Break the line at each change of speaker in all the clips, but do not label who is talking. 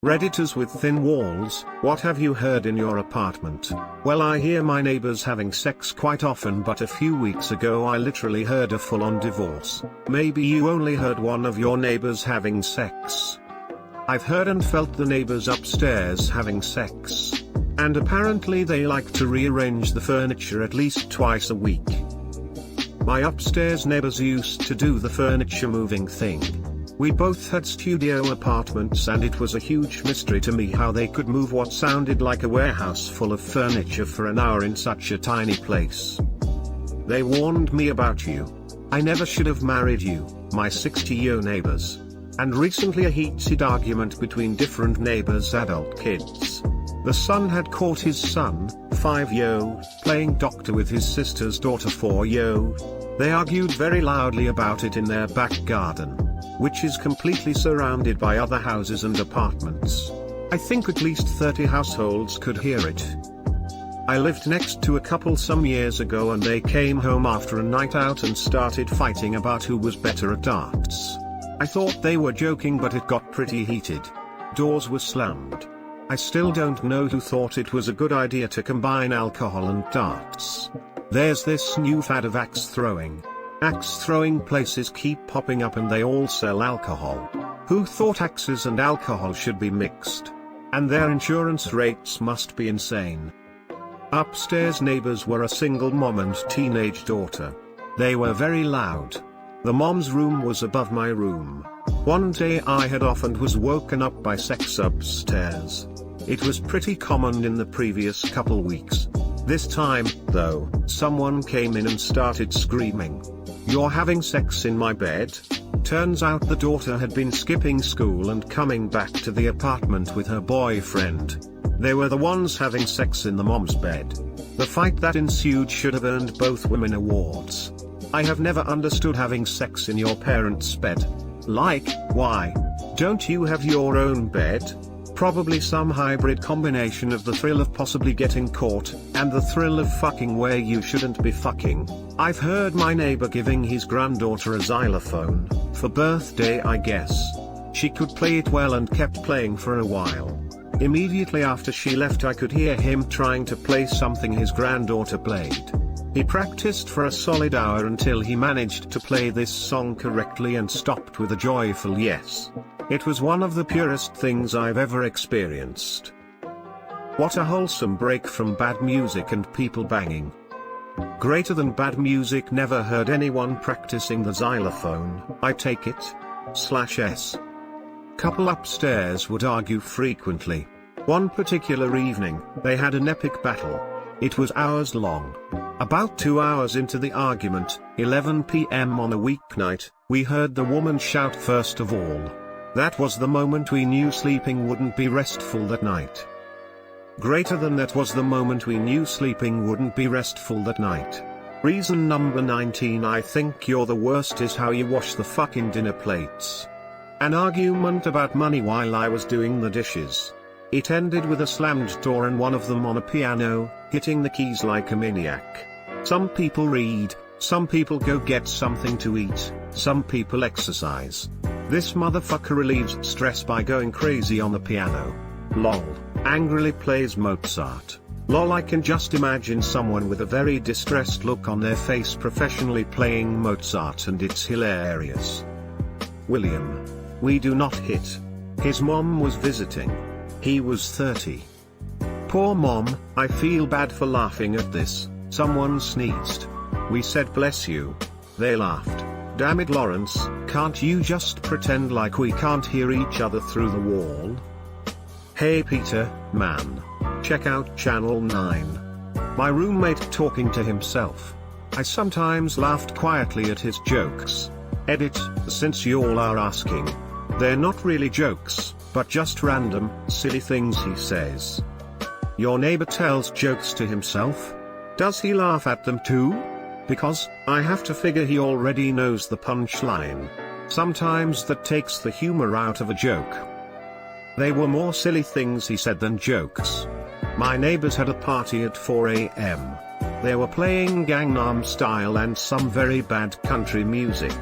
Redditors with thin walls, what have you heard in your apartment? Well, I hear my neighbors having sex quite often, but a few weeks ago I literally heard a full-on divorce. Maybe you only heard one of your neighbors having sex. I've heard and felt the neighbors upstairs having sex. And apparently they like to rearrange the furniture at least twice a week. My upstairs neighbors used to do the furniture moving thing. We both had studio apartments and it was a huge mystery to me how they could move what sounded like a warehouse full of furniture for an hour in such a tiny place. They warned me about you. I never should have married you, my 60-year neighbors. And recently a heated argument between different neighbors' adult kids. The son had caught his son, 5-year, playing doctor with his sister's daughter 4-year. They argued very loudly about it in their back garden, which is completely surrounded by other houses and apartments. I think at least 30 households could hear it. I lived next to a couple some years ago and they came home after a night out and started fighting about who was better at darts. I thought they were joking, but it got pretty heated. Doors were slammed. I still don't know who thought it was a good idea to combine alcohol and darts. There's this new fad of axe throwing. Axe throwing places keep popping up and they all sell alcohol. Who thought axes and alcohol should be mixed? And their insurance rates must be insane. Upstairs neighbors were a single mom and teenage daughter. They were very loud. The mom's room was above my room. One day I had off and was woken up by sex upstairs. It was pretty common in the previous couple weeks. This time, though, someone came in and started screaming, "You're having sex in my bed?" Turns out the daughter had been skipping school and coming back to the apartment with her boyfriend. They were the ones having sex in the mom's bed. The fight that ensued should have earned both women awards. I have never understood having sex in your parents' bed. Like, why? Don't you have your own bed? Probably some hybrid combination of the thrill of possibly getting caught, and the thrill of fucking where you shouldn't be fucking. I've heard my neighbor giving his granddaughter a xylophone, for birthday I guess. She could play it well and kept playing for a while. Immediately after she left I could hear him trying to play something his granddaughter played. He practiced for a solid hour until he managed to play this song correctly and stopped with a joyful yes. It was one of the purest things I've ever experienced. What a wholesome break from bad music and people banging. Greater than bad music. Never heard anyone practicing the xylophone, I take it. /s. Couple upstairs would argue frequently. One particular evening, they had an epic battle. It was hours long. About 2 hours into the argument, 11 p.m. on a weeknight, we heard the woman shout first of all. That was the moment we knew sleeping wouldn't be restful that night. Greater than that was the moment we knew sleeping wouldn't be restful that night. Reason number 19, I think you're the worst, is how you wash the fucking dinner plates. An argument about money while I was doing the dishes. It ended with a slammed door and one of them on a piano, hitting the keys like a maniac. Some people read, some people go get something to eat, some people exercise. This motherfucker relieves stress by going crazy on the piano. Lol. Angrily plays Mozart. Lol, I can just imagine someone with a very distressed look on their face professionally playing Mozart, and it's hilarious. William. We do not hit. His mom was visiting. He was 30. Poor mom, I feel bad for laughing at this. Someone sneezed. We said bless you. They laughed. Damn it, Lawrence, can't you just pretend like we can't hear each other through the wall? Hey Peter, man. Check out channel 9. My roommate talking to himself. I sometimes laughed quietly at his jokes. Edit, since y'all are asking. They're not really jokes, but just random, silly things he says. Your neighbor tells jokes to himself? Does he laugh at them too? Because, I have to figure he already knows the punchline. Sometimes that takes the humor out of a joke. They were more silly things he said than jokes. My neighbors had a party at 4 a.m. They were playing Gangnam Style and some very bad country music.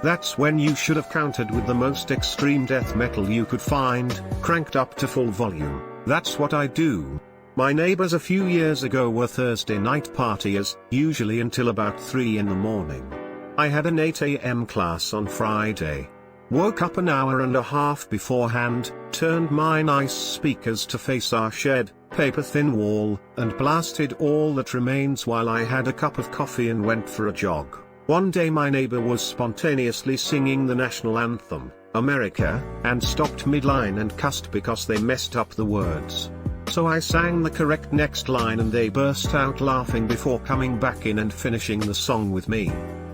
That's when you should have countered with the most extreme death metal you could find, cranked up to full volume. That's what I do. My neighbors a few years ago were Thursday night partiers, usually until about 3 in the morning. I had an 8 a.m. class on Friday. Woke up an hour and a half beforehand, turned my nice speakers to face our shed, paper-thin wall, and blasted all that remains while I had a cup of coffee and went for a jog. One day my neighbor was spontaneously singing the national anthem, America, and stopped mid-line and cussed because they messed up the words. So I sang the correct next line and they burst out laughing before coming back in and finishing the song with me.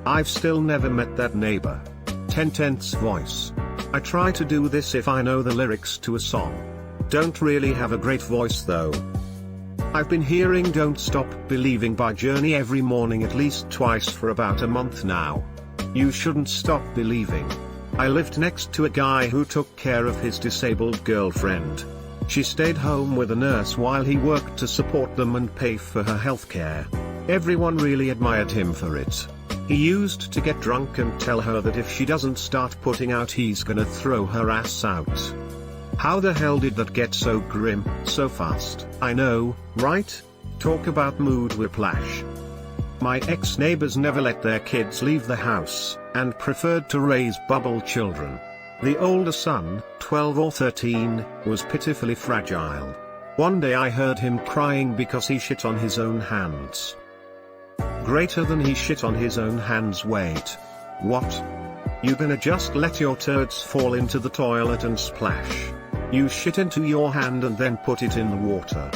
I've still never met that neighbor. 10/10 voice. I try to do this if I know the lyrics to a song. Don't really have a great voice though. I've been hearing Don't Stop Believing by Journey every morning at least twice for about a month now. You shouldn't stop believing. I lived next to a guy who took care of his disabled girlfriend. She stayed home with a nurse while he worked to support them and pay for her healthcare. Everyone really admired him for it. He used to get drunk and tell her that if she doesn't start putting out he's gonna throw her ass out. How the hell did that get so grim, so fast? I know, right? Talk about mood whiplash. My ex-neighbors never let their kids leave the house, and preferred to raise bubble children. The older son, 12 or 13, was pitifully fragile. One day I heard him crying because he shit on his own hands. Greater than he shit on his own hands. Wait. What? You gonna just let your turds fall into the toilet and splash? You shit into your hand and then put it in the water.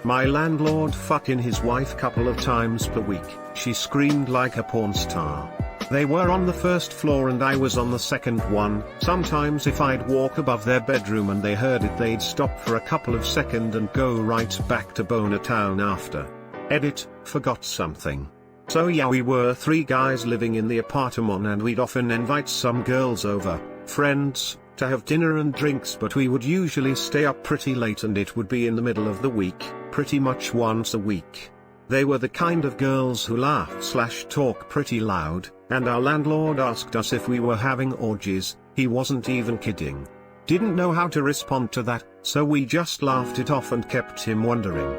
My landlord fucking his wife couple of times per week. She screamed like a porn star. They were on the first floor and I was on the second one. Sometimes if I'd walk above their bedroom and they heard it, they'd stop for a couple of seconds and go right back to Boner Town after. Edit, forgot something. So yeah, we were 3 guys living in the apartment and we'd often invite some girls over, friends, to have dinner and drinks, but we would usually stay up pretty late and it would be in the middle of the week, pretty much once a week. They were the kind of girls who laugh/talk pretty loud, and our landlord asked us if we were having orgies. He wasn't even kidding. Didn't know how to respond to that, so we just laughed it off and kept him wondering.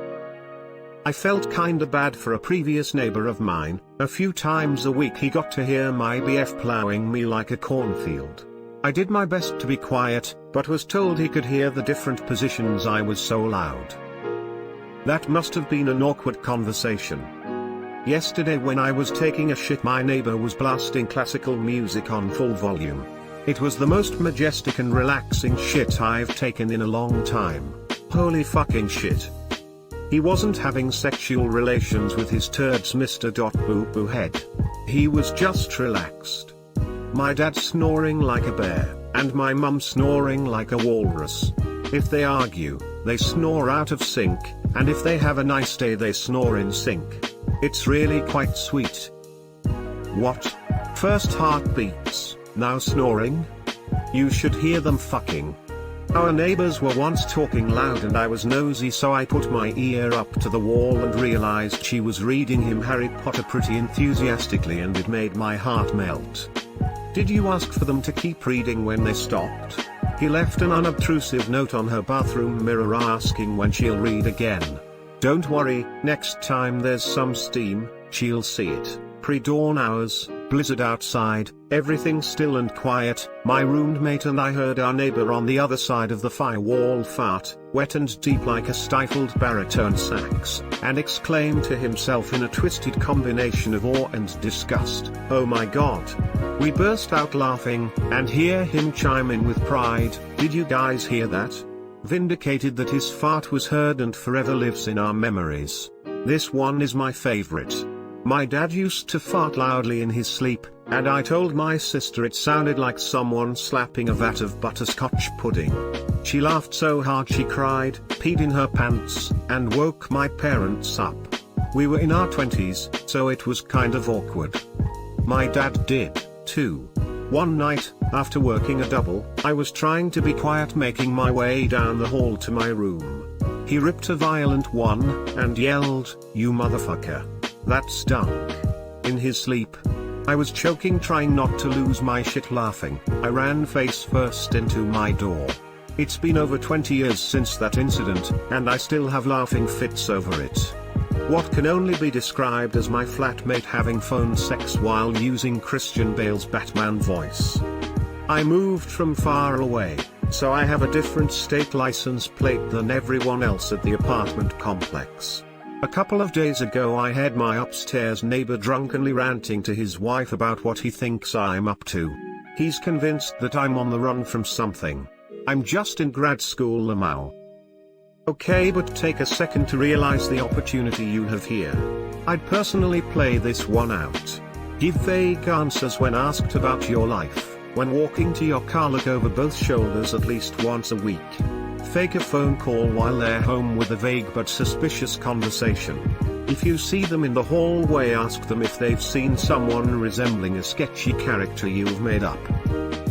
I felt kinda bad for a previous neighbor of mine. A few times a week he got to hear my BF plowing me like a cornfield. I did my best to be quiet, but was told he could hear the different positions I was so loud. That must have been an awkward conversation. Yesterday when I was taking a shit, my neighbor was blasting classical music on full volume. It was the most majestic and relaxing shit I've taken in a long time. Holy fucking shit. He wasn't having sexual relations with his turds, Mr. Boo Boo Head. He was just relaxed. My dad snoring like a bear, and my mum snoring like a walrus. If they argue, they snore out of sync, and if they have a nice day they snore in sync. It's really quite sweet. What? First heartbeats, now snoring? You should hear them fucking. Our neighbors were once talking loud and I was nosy, so I put my ear up to the wall and realized she was reading him Harry Potter pretty enthusiastically, and it made my heart melt. Did you ask for them to keep reading when they stopped? He left an unobtrusive note on her bathroom mirror asking when she'll read again. Don't worry, next time there's some steam, she'll see it. Pre-dawn hours, blizzard outside, everything still and quiet. My roommate and I heard our neighbor on the other side of the firewall fart, wet and deep like a stifled baritone sax, and exclaimed to himself in a twisted combination of awe and disgust, "Oh my god." We burst out laughing, and hear him chime in with pride, "Did you guys hear that?" Vindicated that his fart was heard and forever lives in our memories. This one is my favorite. My dad used to fart loudly in his sleep, and I told my sister it sounded like someone slapping a vat of butterscotch pudding. She laughed so hard she cried, peed in her pants, and woke my parents up. We were in our 20s, so it was kind of awkward. My dad did, too. One night, after working a double, I was trying to be quiet making my way down the hall to my room. He ripped a violent one, and yelled, "You motherfucker. That stunk." In his sleep. I was choking, trying not to lose my shit laughing. I ran face first into my door. It's been over 20 years since that incident, and I still have laughing fits over it. What can only be described as my flatmate having phone sex while using Christian Bale's Batman voice. I moved from far away, so I have a different state license plate than everyone else at the apartment complex. A couple of days ago I had my upstairs neighbor drunkenly ranting to his wife about what he thinks I'm up to. He's convinced that I'm on the run from something. I'm just in grad school, Lamau. Okay, but take a second to realize the opportunity you have here. I'd personally play this one out. Give vague answers when asked about your life. When walking to your car, look over both shoulders at least once a week. Fake a phone call while they're home with a vague but suspicious conversation. If you see them in the hallway, ask them if they've seen someone resembling a sketchy character you've made up.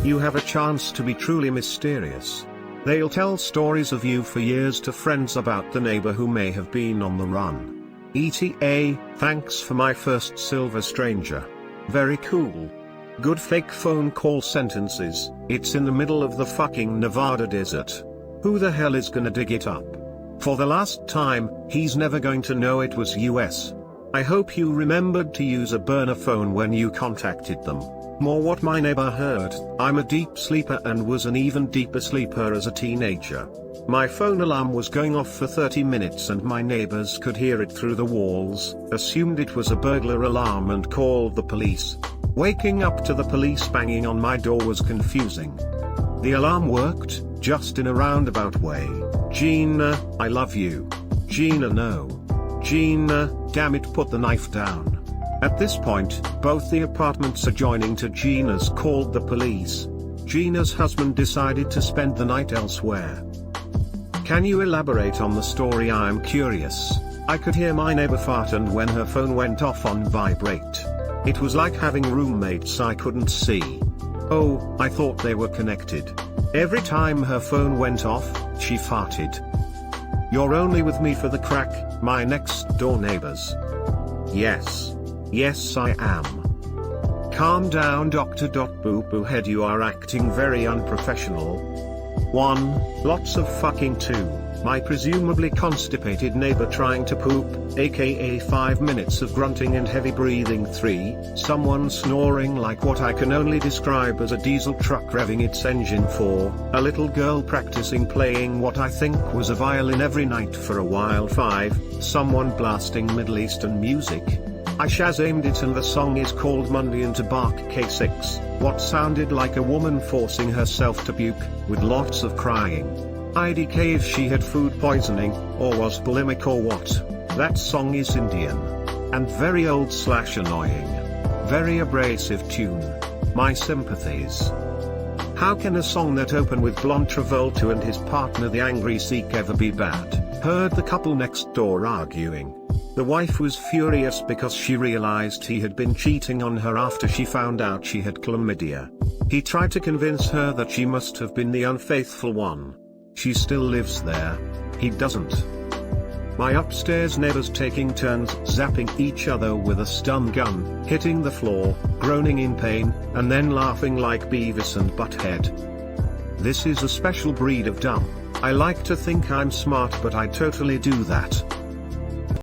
You have a chance to be truly mysterious. They'll tell stories of you for years to friends about the neighbor who may have been on the run. ETA, thanks for my first silver stranger. Very cool. Good fake phone call sentences. It's in the middle of the fucking Nevada desert. Who the hell is gonna dig it up? For the last time, he's never going to know it was US. I hope you remembered to use a burner phone when you contacted them. More what my neighbor heard. I'm a deep sleeper and was an even deeper sleeper as a teenager. My phone alarm was going off for 30 minutes and my neighbors could hear it through the walls, assumed it was a burglar alarm and called the police. Waking up to the police banging on my door was confusing. The alarm worked, just in a roundabout way. Gina, I love you. Gina, no. Gina, damn it, put the knife down. At this point, both the apartments adjoining to Gina's called the police. Gina's husband decided to spend the night elsewhere. Can you elaborate on the story? I'm curious. I could hear my neighbor fart and when her phone went off on vibrate. It was like having roommates I couldn't see. Oh, I thought they were connected. Every time her phone went off, she farted. You're only with me for the crack, my next door neighbors. Yes. Yes, I am. Calm down, Dr. Boo Boo Head, you are acting very unprofessional. 1. Lots of fucking 2. My presumably constipated neighbor trying to poop, aka 5 minutes of grunting and heavy breathing. 3. Someone snoring like what I can only describe as a diesel truck revving its engine. 4. A little girl practicing playing what I think was a violin every night for a while. 5. Someone blasting Middle Eastern music. I shazzamed it and the song is called Monday into Bark. K6. What sounded like a woman forcing herself to puke, with lots of crying. IDK if she had food poisoning, or was bulimic or what. That song is Indian. And very old / annoying. Very abrasive tune. My sympathies. How can a song that opened with Blonde Travolta and his partner the Angry Sikh ever be bad? Heard the couple next door arguing. The wife was furious because she realized he had been cheating on her after she found out she had chlamydia. He tried to convince her that she must have been the unfaithful one. She still lives there. He doesn't. My upstairs neighbors taking turns zapping each other with a stun gun, hitting the floor, groaning in pain, and then laughing like Beavis and Butthead. This is a special breed of dumb. I like to think I'm smart, but I totally do that.